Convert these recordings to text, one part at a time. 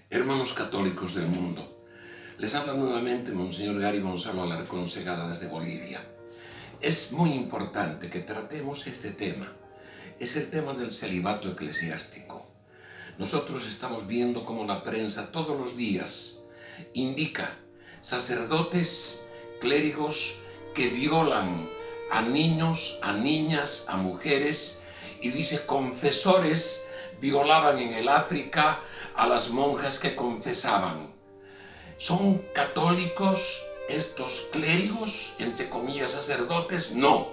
Hermanos católicos del mundo, les habla nuevamente Monseñor Gary Gonzalo Alarcón Segada desde Bolivia. Es muy importante que tratemos este tema. Es el tema del celibato eclesiástico. Nosotros estamos viendo cómo la prensa todos los días indica sacerdotes, clérigos que violan a niños, a niñas, a mujeres, y dice confesores violaban en el África a las monjas que confesaban. ¿Son católicos estos clérigos, entre comillas sacerdotes? No,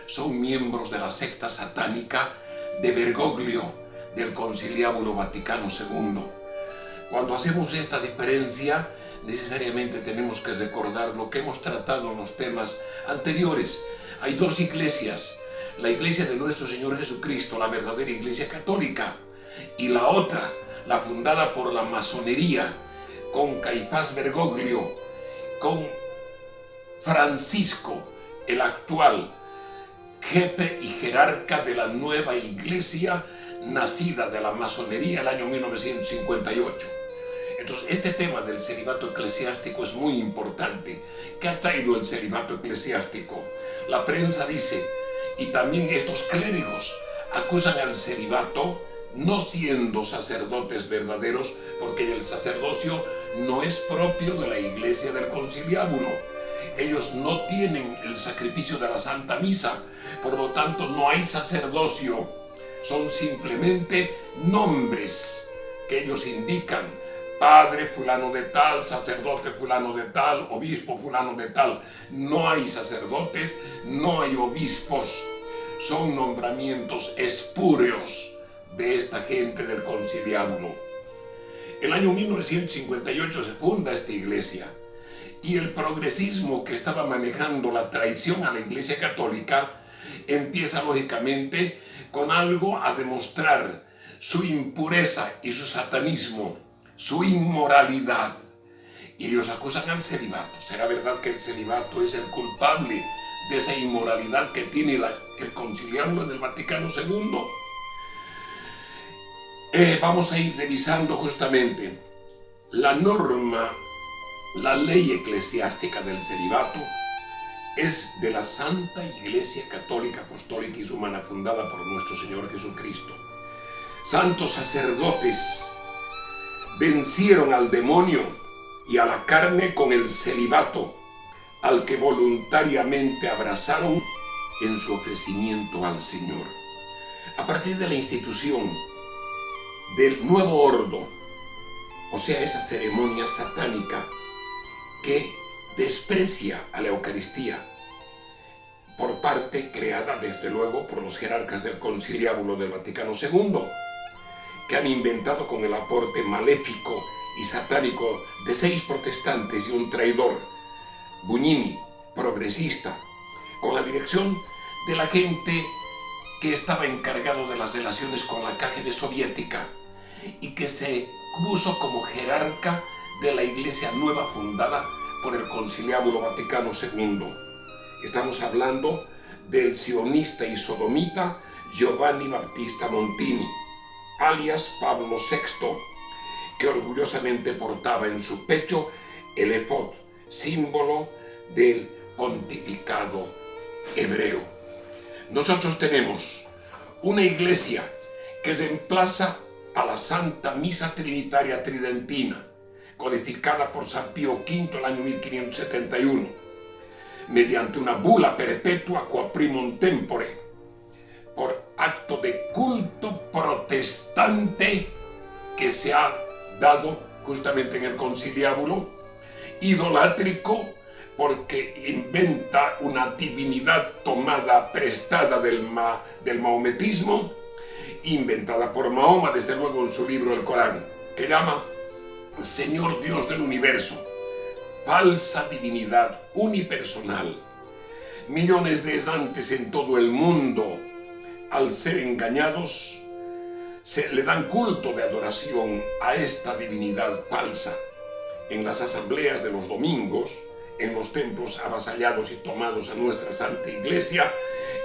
son miembros de la secta satánica de Bergoglio, del Conciliábulo Vaticano II. Cuando hacemos esta diferencia, necesariamente tenemos que recordar lo que hemos tratado en los temas anteriores. Hay dos iglesias, la iglesia de nuestro Señor Jesucristo, la verdadera iglesia católica, y la otra, la fundada por la masonería, con Caifás Bergoglio, con Francisco, el actual jefe y jerarca de la nueva iglesia nacida de la masonería el año 1958. Entonces, este tema del celibato eclesiástico es muy importante. ¿Qué ha traído el celibato eclesiástico? La prensa dice, y también estos clérigos acusan al celibato no siendo sacerdotes verdaderos, porque el sacerdocio no es propio de la iglesia del conciliábulo. Ellos no tienen el sacrificio de la Santa Misa, por lo tanto no hay sacerdocio. Son simplemente nombres que ellos indican: padre fulano de tal, sacerdote fulano de tal, obispo fulano de tal. No hay sacerdotes, no hay obispos. Son nombramientos espúreos de esta gente del conciliábulo. El año 1958 se funda esta iglesia, y el progresismo que estaba manejando la traición a la iglesia católica empieza lógicamente con algo a demostrar su impureza y su satanismo, su inmoralidad. Y ellos acusan al celibato. ¿Será verdad que el celibato es el culpable de esa inmoralidad que tiene el conciliábulo del Vaticano II? Vamos a ir revisando justamente la norma, la ley eclesiástica del celibato. Es de la Santa Iglesia Católica, Apostólica y Romana, fundada por nuestro Señor Jesucristo. Santos sacerdotes vencieron al demonio y a la carne con el celibato, al que voluntariamente abrazaron en su ofrecimiento al Señor. A partir de la institución del nuevo ordo, o sea, esa ceremonia satánica que desprecia a la Eucaristía, por parte creada desde luego por los jerarcas del conciliábulo del Vaticano II, que han inventado con el aporte maléfico y satánico de 6 protestantes y un traidor, Bugnini, progresista, con la dirección de la gente que estaba encargado de las relaciones con la KGB soviética y que se puso como jerarca de la iglesia nueva fundada por el Conciliábulo Vaticano II. Estamos hablando del sionista y sodomita Giovanni Battista Montini, alias Pablo VI, que orgullosamente portaba en su pecho el efod, símbolo del pontificado hebreo. Nosotros tenemos una iglesia que reemplaza a la Santa Misa Trinitaria Tridentina, codificada por San Pío V el año 1571, mediante una bula perpetua qua primum tempore, por acto de culto protestante que se ha dado justamente en el conciliábulo, idolátrico porque inventa una divinidad tomada, prestada del mahometismo, inventada por Mahoma, desde luego en su libro el Corán, que llama Señor Dios del universo, falsa divinidad unipersonal. Millones de errantes en todo el mundo, al ser engañados, se le dan culto de adoración a esta divinidad falsa. En las asambleas de los domingos, en los templos avasallados y tomados a nuestra Santa Iglesia,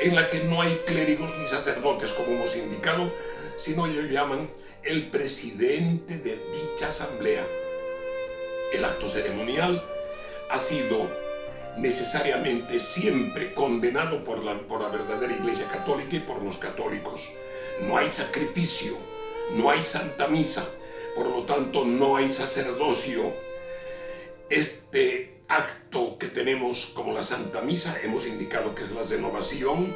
en la que no hay clérigos ni sacerdotes, como hemos indicado, sino ellos llaman el presidente de dicha asamblea. El acto ceremonial ha sido necesariamente siempre condenado por la verdadera Iglesia Católica y por los católicos. No hay sacrificio, no hay Santa Misa, por lo tanto no hay sacerdocio. Este acto que tenemos como la Santa Misa, hemos indicado que es la renovación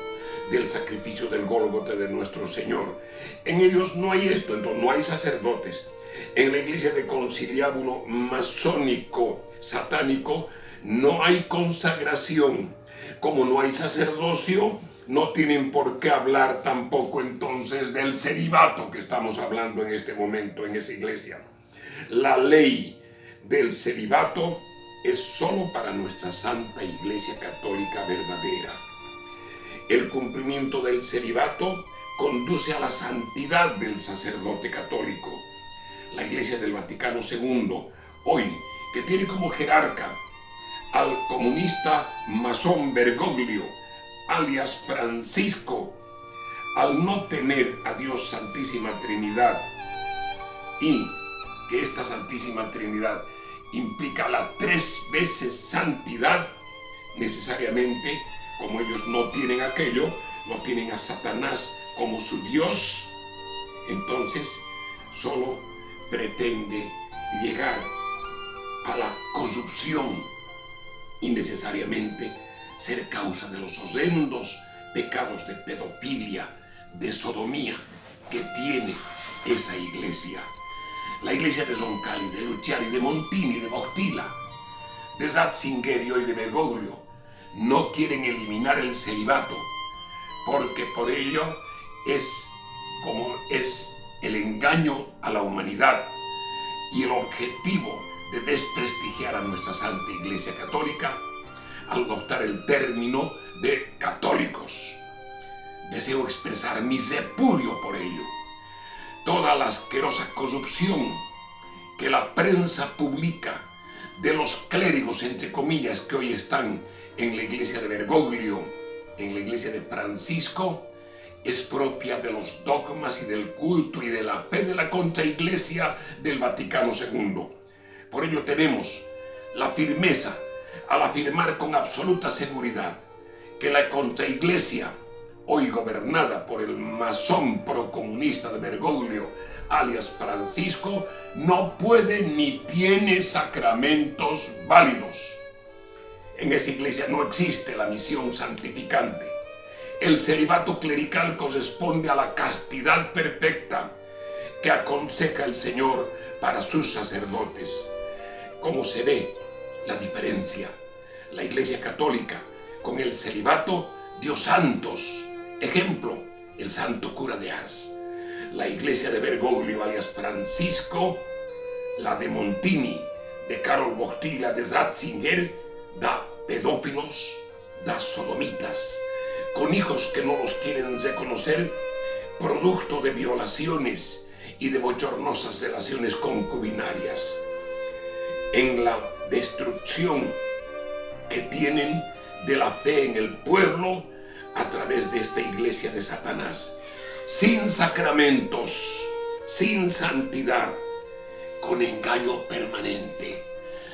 del sacrificio del Gólgota de nuestro Señor. En ellos no hay esto, entonces no hay sacerdotes. En la iglesia de conciliábulo masónico, satánico, no hay consagración. Como no hay sacerdocio, no tienen por qué hablar tampoco entonces del celibato que estamos hablando en este momento en esa iglesia. La ley del celibato es solo para nuestra Santa Iglesia Católica verdadera. El cumplimiento del celibato conduce a la santidad del sacerdote católico. La Iglesia del Vaticano II, hoy, que tiene como jerarca al comunista masón Bergoglio, alias Francisco, al no tener a Dios Santísima Trinidad, y que esta Santísima Trinidad implica la 3 veces santidad, necesariamente, como ellos no tienen aquello, no tienen a Satanás como su Dios, entonces solo pretende llegar a la corrupción y necesariamente ser causa de los horrendos pecados de pedofilia, de sodomía que tiene esa iglesia. La iglesia de Roncalli, de Luciani, de Montini, de Boctila, de Ratzinger y hoy de Bergoglio no quieren eliminar el celibato, porque por ello es como es el engaño a la humanidad y el objetivo de desprestigiar a nuestra Santa Iglesia Católica al adoptar el término de católicos. Deseo expresar mi repudio por ello. Toda la asquerosa corrupción que la prensa publica de los clérigos, entre comillas, que hoy están en la iglesia de Bergoglio, en la iglesia de Francisco, es propia de los dogmas y del culto y de la fe de la contraiglesia del Vaticano II. Por ello tenemos la firmeza al afirmar con absoluta seguridad que la contraiglesia, hoy gobernada por el masón procomunista de Bergoglio, alias Francisco, no puede ni tiene sacramentos válidos. En esa iglesia no existe la misión santificante. El celibato clerical corresponde a la castidad perfecta que aconseja el Señor para sus sacerdotes. ¿Cómo se ve la diferencia? La Iglesia Católica con el celibato dio santos. Ejemplo, el santo cura de Ars. La iglesia de Bergoglio, alias Francisco, la de Montini, de Karol Wojtyla, de Ratzinger, da pedófilos, da sodomitas, con hijos que no los quieren reconocer, producto de violaciones y de bochornosas relaciones concubinarias. En la destrucción que tienen de la fe en el pueblo a través de esta iglesia de Satanás, sin sacramentos, sin santidad, con engaño permanente.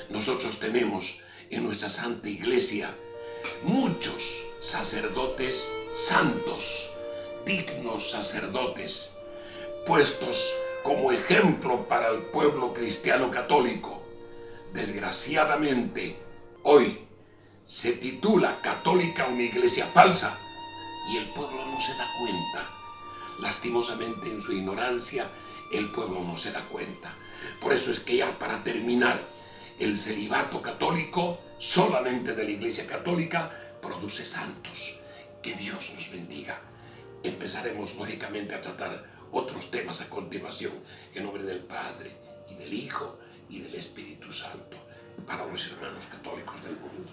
Nosotros tenemos en nuestra Santa Iglesia muchos sacerdotes santos, dignos sacerdotes, puestos como ejemplo para el pueblo cristiano católico. Desgraciadamente, hoy se titula católica una iglesia falsa y el pueblo no se da cuenta. Lastimosamente, en su ignorancia, el pueblo no se da cuenta. Por eso es que ya para terminar, el celibato católico, solamente de la Iglesia Católica, produce santos. Que Dios nos bendiga. Empezaremos lógicamente a tratar otros temas a continuación, en nombre del Padre, y del Hijo, y del Espíritu Santo, para los hermanos católicos del mundo.